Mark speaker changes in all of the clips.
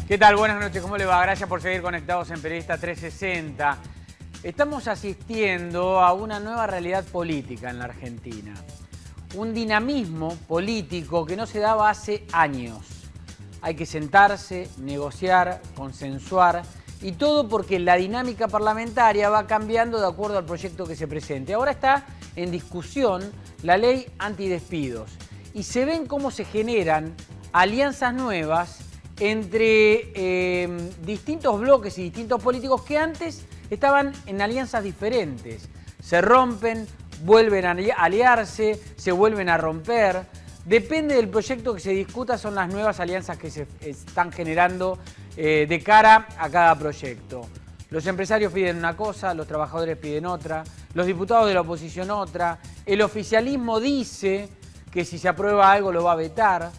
Speaker 1: ¿Qué tal? Buenas noches, ¿cómo le va? Gracias por seguir conectados en Periodista 360. Estamos asistiendo a una nueva realidad política en la Argentina. Un dinamismo político que no se daba hace años. Hay que sentarse, negociar, consensuar y todo porque la dinámica parlamentaria va cambiando de acuerdo al proyecto que se presente. Ahora está en discusión la ley antidespidos y se ven cómo se generan alianzas nuevas entre distintos bloques y distintos políticos que antes estaban en alianzas diferentes. Se rompen, vuelven a aliarse, se vuelven a romper. Depende del proyecto que se discuta, son las nuevas alianzas que se están generando de cara a cada proyecto. Los empresarios piden una cosa, los trabajadores piden otra, los diputados de la oposición otra, el oficialismo dice que si se aprueba algo lo va a vetar.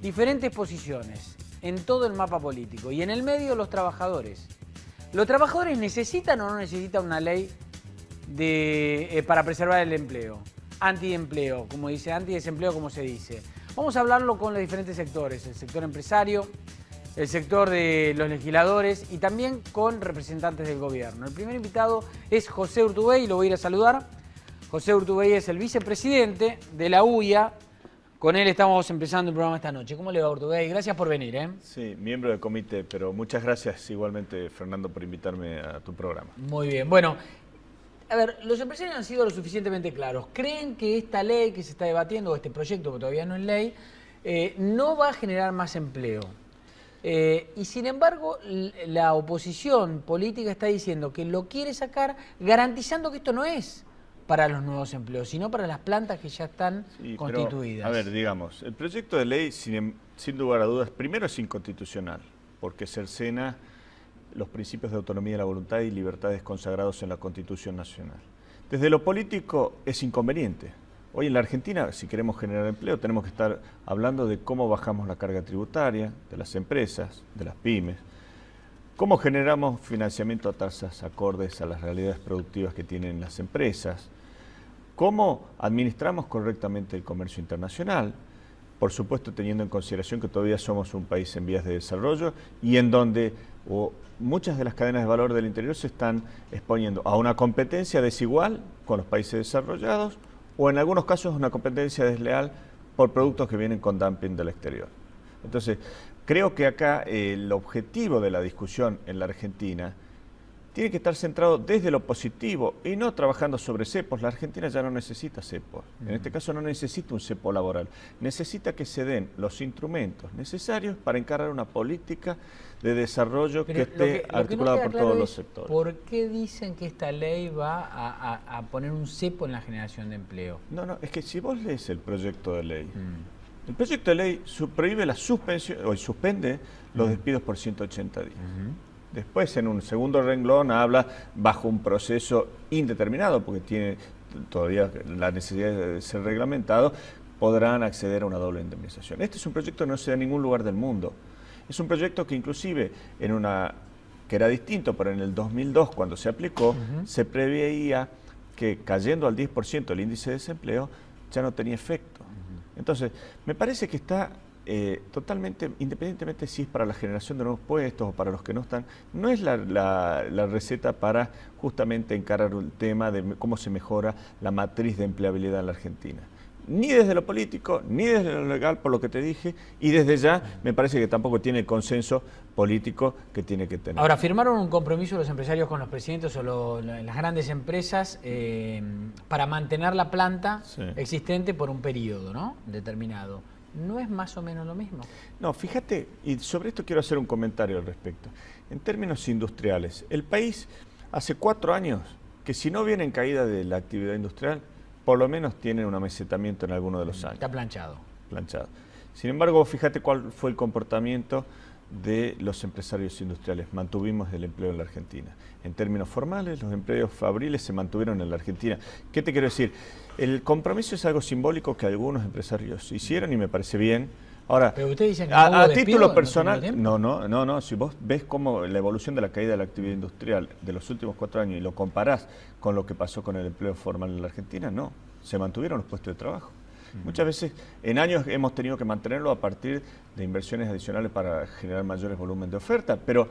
Speaker 1: Diferentes posiciones en todo el mapa político y en el medio los trabajadores. ¿Los trabajadores necesitan o no necesitan una ley para preservar el empleo? Antiempleo, como dice, antidesempleo, como se dice. Vamos a hablarlo con los diferentes sectores, el sector empresario, el sector de los legisladores y también con representantes del gobierno. El primer invitado es José Urtubey y lo voy a ir a saludar. José Urtubey es el vicepresidente de la UIA. Con él estamos empezando el programa esta noche. ¿Cómo le va, Urtubey? Gracias por venir, ¿eh?
Speaker 2: Sí, miembro del comité, pero muchas gracias igualmente, Fernando, por invitarme a tu programa.
Speaker 1: Muy bien. Bueno, a ver, los empresarios han sido lo suficientemente claros. ¿Creen que esta ley que se está debatiendo, o este proyecto que todavía no es ley, no va a generar más empleo? Y sin embargo, la oposición política está diciendo que lo quiere sacar garantizando que esto no es para los nuevos empleos, sino para las plantas que ya están constituidas.
Speaker 2: Pero, a ver, digamos, el proyecto de ley, sin lugar a dudas, primero es inconstitucional, porque cercena los principios de autonomía de la voluntad y libertades consagrados en la Constitución Nacional. Desde lo político es inconveniente. Hoy en la Argentina, si queremos generar empleo, tenemos que estar hablando de cómo bajamos la carga tributaria de las empresas, de las pymes, cómo generamos financiamiento a tasas acordes a las realidades productivas que tienen las empresas, cómo administramos correctamente el comercio internacional, por supuesto teniendo en consideración que todavía somos un país en vías de desarrollo y en donde muchas de las cadenas de valor del interior se están exponiendo a una competencia desigual con los países desarrollados o en algunos casos una competencia desleal por productos que vienen con dumping del exterior. Entonces, creo que acá el objetivo de la discusión en la Argentina tiene que estar centrado desde lo positivo y no trabajando sobre cepos. La Argentina ya no necesita cepos. En este caso no necesita un cepo laboral. Necesita que se den los instrumentos necesarios para encarar una política de desarrollo que esté articulada por todos los sectores.
Speaker 1: ¿Por qué dicen que esta ley va a poner un cepo en la generación de empleo?
Speaker 2: No, es que si vos lees el proyecto de ley, el proyecto de ley prohíbe la suspensión o suspende los despidos por 180 días. Después, en un segundo renglón, habla bajo un proceso indeterminado, porque tiene todavía la necesidad de ser reglamentado, podrán acceder a una doble indemnización. Este es un proyecto que no se da en ningún lugar del mundo. Es un proyecto que inclusive, que era distinto, pero en el 2002, cuando se aplicó, se preveía que cayendo al 10% el índice de desempleo, ya no tenía efecto. Entonces, me parece que está totalmente, independientemente si es para la generación de nuevos puestos o para los que no están, no es la receta para justamente encarar el tema de cómo se mejora la matriz de empleabilidad en la Argentina. Ni desde lo político, ni desde lo legal, por lo que te dije, y desde ya me parece que tampoco tiene el consenso político que tiene que tener.
Speaker 1: Ahora, ¿firmaron un compromiso los empresarios con los presidentes o las grandes empresas para mantener la planta existente por un periodo, ¿no?, determinado? ¿No es más o menos lo mismo?
Speaker 2: No, fíjate, y sobre esto quiero hacer un comentario al respecto. En términos industriales, el país hace 4 años que si no viene en caída de la actividad industrial, por lo menos tiene un amesetamiento en alguno de los años.
Speaker 1: Está planchado.
Speaker 2: Planchado. Sin embargo, fíjate cuál fue el comportamiento de los empresarios industriales. Mantuvimos el empleo en la Argentina. En términos formales, los empleos fabriles se mantuvieron en la Argentina. ¿Qué te quiero decir? El compromiso es algo simbólico que algunos empresarios hicieron y me parece bien. Ahora,
Speaker 1: pero usted dice que
Speaker 2: a título personal, no, si vos ves cómo la evolución de la caída de la actividad industrial de los últimos 4 años y lo comparás con lo que pasó con el empleo formal en la Argentina, no, se mantuvieron los puestos de trabajo. Muchas veces en años hemos tenido que mantenerlo a partir de inversiones adicionales para generar mayores volúmenes de oferta, pero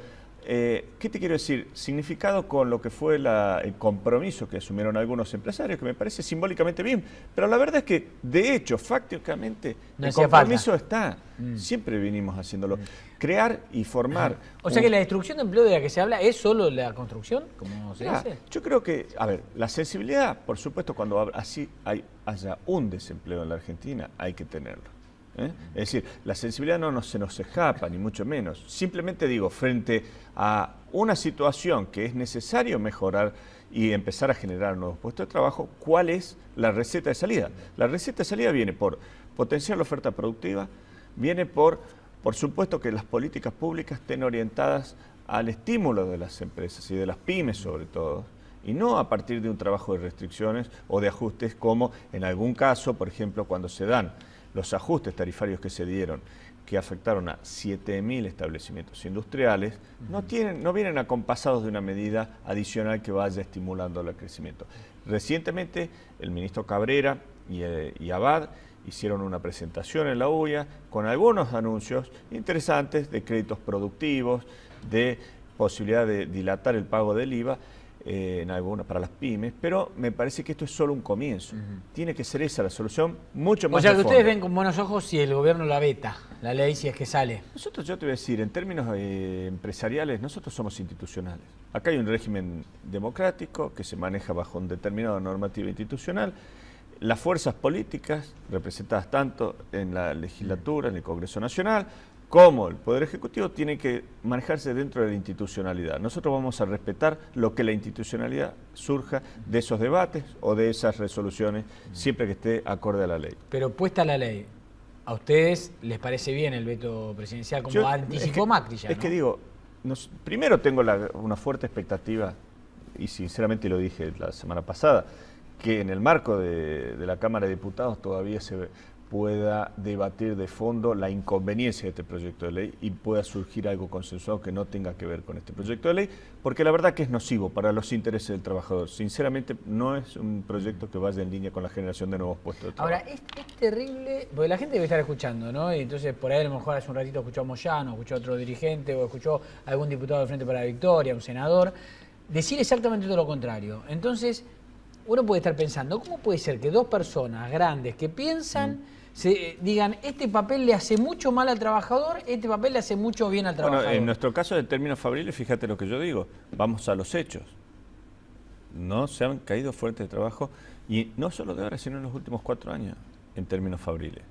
Speaker 2: ¿qué te quiero decir? Significado con lo que fue el compromiso que asumieron algunos empresarios, que me parece simbólicamente bien, pero la verdad es que, de hecho, fácticamente, el compromiso está. Siempre vinimos haciéndolo. Crear y formar.
Speaker 3: O sea que la destrucción de empleo de la que se habla es solo la construcción, como se dice.
Speaker 2: Yo creo que, a ver, la sensibilidad, por supuesto, cuando haya un desempleo en la Argentina, hay que tenerlo. Es decir, la sensibilidad no se nos escapa, ni mucho menos. Simplemente digo, frente a una situación que es necesario mejorar y empezar a generar nuevos puestos de trabajo, ¿cuál es la receta de salida? La receta de salida viene por potenciar la oferta productiva, viene por supuesto, que las políticas públicas estén orientadas al estímulo de las empresas y de las pymes sobre todo, y no a partir de un trabajo de restricciones o de ajustes como en algún caso, por ejemplo, cuando se dan los ajustes tarifarios que se dieron, que afectaron a 7.000 establecimientos industriales, no vienen acompasados de una medida adicional que vaya estimulando el crecimiento. Recientemente, el ministro Cabrera y Abad hicieron una presentación en la UIA con algunos anuncios interesantes de créditos productivos, de posibilidad de dilatar el pago del IVA, para las pymes, pero me parece que esto es solo un comienzo. Tiene que ser esa la solución, mucho más.
Speaker 3: O sea, que ustedes ven con buenos ojos si el gobierno la veta, la ley, si es que sale.
Speaker 2: Nosotros, yo te voy a decir, en términos empresariales, nosotros somos institucionales. Acá hay un régimen democrático que se maneja bajo una determinada normativa institucional. Las fuerzas políticas, representadas tanto en la legislatura, en el Congreso Nacional, como el Poder Ejecutivo, tienen que manejarse dentro de la institucionalidad. Nosotros vamos a respetar lo que la institucionalidad surja de esos debates o de esas resoluciones, siempre que esté acorde a la ley.
Speaker 3: Pero puesta la ley, ¿a ustedes les parece bien el veto presidencial como anticipó Macri ya,
Speaker 2: Es que digo, primero tengo una fuerte expectativa, y sinceramente lo dije la semana pasada, que en el marco de la Cámara de Diputados todavía se pueda debatir de fondo la inconveniencia de este proyecto de ley y pueda surgir algo consensuado que no tenga que ver con este proyecto de ley, porque la verdad que es nocivo para los intereses del trabajador. Sinceramente, no es un proyecto que vaya en línea con la generación de nuevos puestos de trabajo.
Speaker 3: Ahora, es terrible, porque la gente debe estar escuchando, ¿no? Y entonces por ahí a lo mejor hace un ratito escuchó a Moyano, escuchó a otro dirigente, o escuchó a algún diputado del Frente para la Victoria, un senador, decir exactamente todo lo contrario. Entonces, uno puede estar pensando, ¿cómo puede ser que dos personas grandes que piensan digan, este papel le hace mucho mal al trabajador, este papel le hace mucho bien al trabajador?
Speaker 2: Bueno, en nuestro caso de términos fabriles, fíjate lo que yo digo, vamos a los hechos. No se han caído fuentes de trabajo, y no solo de ahora, sino en los últimos 4 años, en términos fabriles.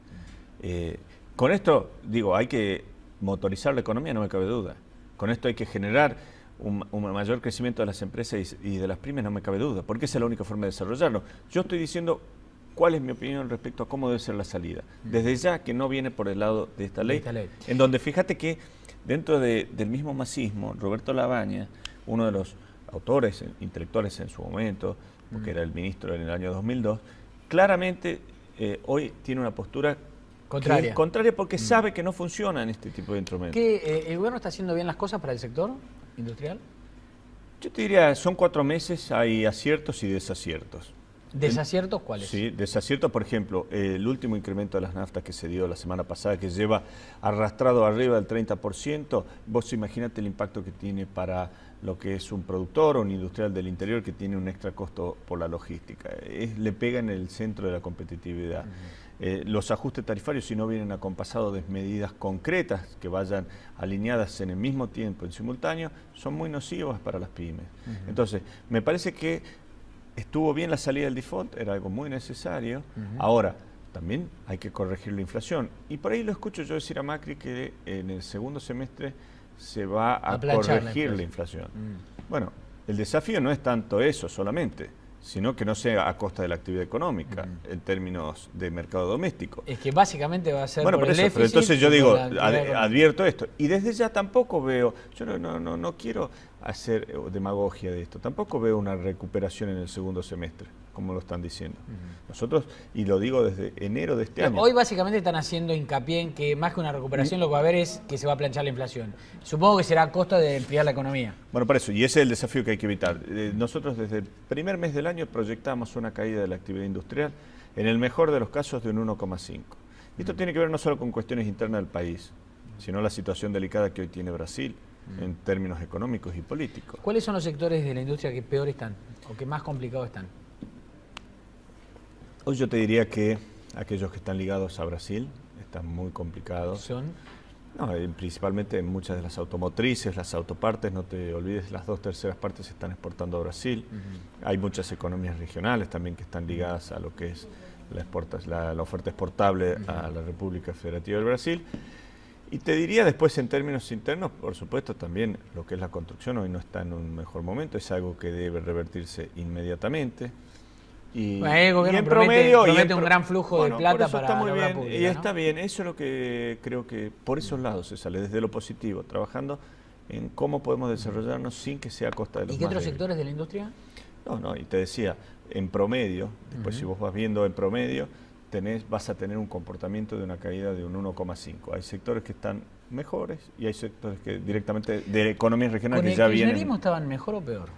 Speaker 2: Con esto, digo, hay que motorizar la economía, no me cabe duda. Con esto hay que generar un mayor crecimiento de las empresas y de las pymes, no me cabe duda, porque esa es la única forma de desarrollarlo. Yo estoy diciendo cuál es mi opinión respecto a cómo debe ser la salida. Desde ya que no viene por el lado de esta ley, en donde fíjate que dentro del mismo masismo, Roberto Labaña, uno de los autores intelectuales en su momento, porque era el ministro en el año 2002, claramente hoy tiene una postura contraria porque sabe que no funcionan este tipo de instrumentos.
Speaker 3: ¿El gobierno está haciendo bien las cosas para el sector industrial?
Speaker 2: Yo te diría, son 4 meses, hay aciertos y desaciertos.
Speaker 3: ¿Desaciertos cuáles?
Speaker 2: Sí, desaciertos, por ejemplo, el último incremento de las naftas que se dio la semana pasada, que lleva arrastrado arriba del 30%, vos imagínate el impacto que tiene para lo que es un productor o un industrial del interior que tiene un extra costo por la logística. Le pega en el centro de la competitividad. Los ajustes tarifarios, si no vienen acompasados de medidas concretas que vayan alineadas en el mismo tiempo, en simultáneo, son muy nocivos para las pymes. Entonces, me parece que estuvo bien la salida del default, era algo muy necesario. Ahora, también hay que corregir la inflación. Y por ahí lo escucho yo decir a Macri que en el segundo semestre se va a corregir la inflación. Bueno, el desafío no es tanto eso solamente, sino que no sea a costa de la actividad económica, en términos de mercado doméstico.
Speaker 3: Es que básicamente va a ser
Speaker 2: por el déficit, pero entonces yo digo, advierto esto. Y desde ya tampoco veo, yo no quiero hacer demagogia de esto, tampoco veo una recuperación en el segundo semestre, como lo están diciendo. Nosotros, y lo digo desde enero de este año.
Speaker 3: Hoy básicamente están haciendo hincapié en que más que una recuperación lo que va a haber es que se va a planchar la inflación. Supongo que será a costa de enfriar la economía. Bueno,
Speaker 2: por eso, y ese es el desafío que hay que evitar. Nosotros desde el primer mes del año proyectamos una caída de la actividad industrial En el mejor de los casos de un 1,5. Y esto tiene que ver no solo con cuestiones internas del país, sino la situación delicada que hoy tiene Brasil en términos económicos y políticos.
Speaker 3: ¿Cuáles son los sectores de la industria que peor están o que más complicados están?
Speaker 2: Hoy yo te diría que aquellos que están ligados a Brasil están muy complicados.
Speaker 3: ¿Son?
Speaker 2: No, principalmente en muchas de las automotrices, las autopartes, no te olvides, las 2/3 partes se están exportando a Brasil. Hay muchas economías regionales también que están ligadas a lo que es la oferta exportable a la República Federativa del Brasil. Y te diría después en términos internos, por supuesto también lo que es la construcción hoy no está en un mejor momento, es algo que debe revertirse inmediatamente. Y,
Speaker 3: bueno, el gobierno
Speaker 2: y en promedio
Speaker 3: promete un gran flujo de plata para
Speaker 2: está muy
Speaker 3: la obra
Speaker 2: bien,
Speaker 3: pública,
Speaker 2: y
Speaker 3: ¿no?
Speaker 2: está bien, eso es lo que creo que por esos lados se sale, desde lo positivo, trabajando en cómo podemos desarrollarnos sin que sea a costa de los
Speaker 3: ¿Y qué
Speaker 2: más
Speaker 3: otros
Speaker 2: débiles.
Speaker 3: sectores de la industria?
Speaker 2: No, y te decía, en promedio, después si vos vas viendo en promedio, vas a tener un comportamiento de una caída de un 1,5. Hay sectores que están mejores y hay sectores que directamente de economías regionales
Speaker 3: ¿Con
Speaker 2: que
Speaker 3: el
Speaker 2: ya vienen.
Speaker 3: kirchnerismo estaban mejor o peor?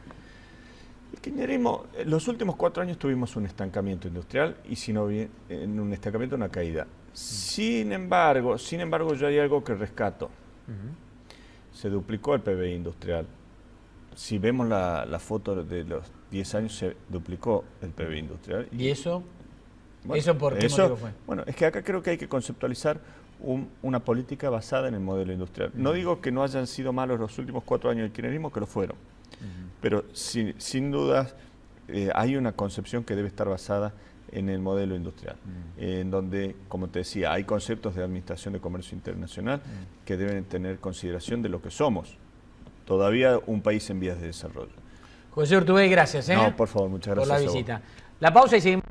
Speaker 2: El kirchnerismo, en los últimos 4 años tuvimos un estancamiento industrial y si no bien, en un estancamiento, una caída. Sin embargo, yo hay algo que rescato. Se duplicó el PBI industrial. Si vemos la foto de los 10 años, se duplicó el PBI industrial.
Speaker 3: ¿Y eso?
Speaker 2: Bueno,
Speaker 3: ¿Eso por qué motivo fue?
Speaker 2: Bueno, es que acá creo que hay que conceptualizar una política basada en el modelo industrial. No digo que no hayan sido malos los últimos 4 años del kirchnerismo, que lo fueron. Pero sin dudas hay una concepción que debe estar basada en el modelo industrial, en donde, como te decía, hay conceptos de administración de comercio internacional que deben tener consideración de lo que somos, todavía un país en vías de desarrollo.
Speaker 3: José Urtubey, gracias.
Speaker 2: No, por favor, muchas gracias
Speaker 3: por la
Speaker 2: a vos.
Speaker 3: visita. La pausa y seguimos.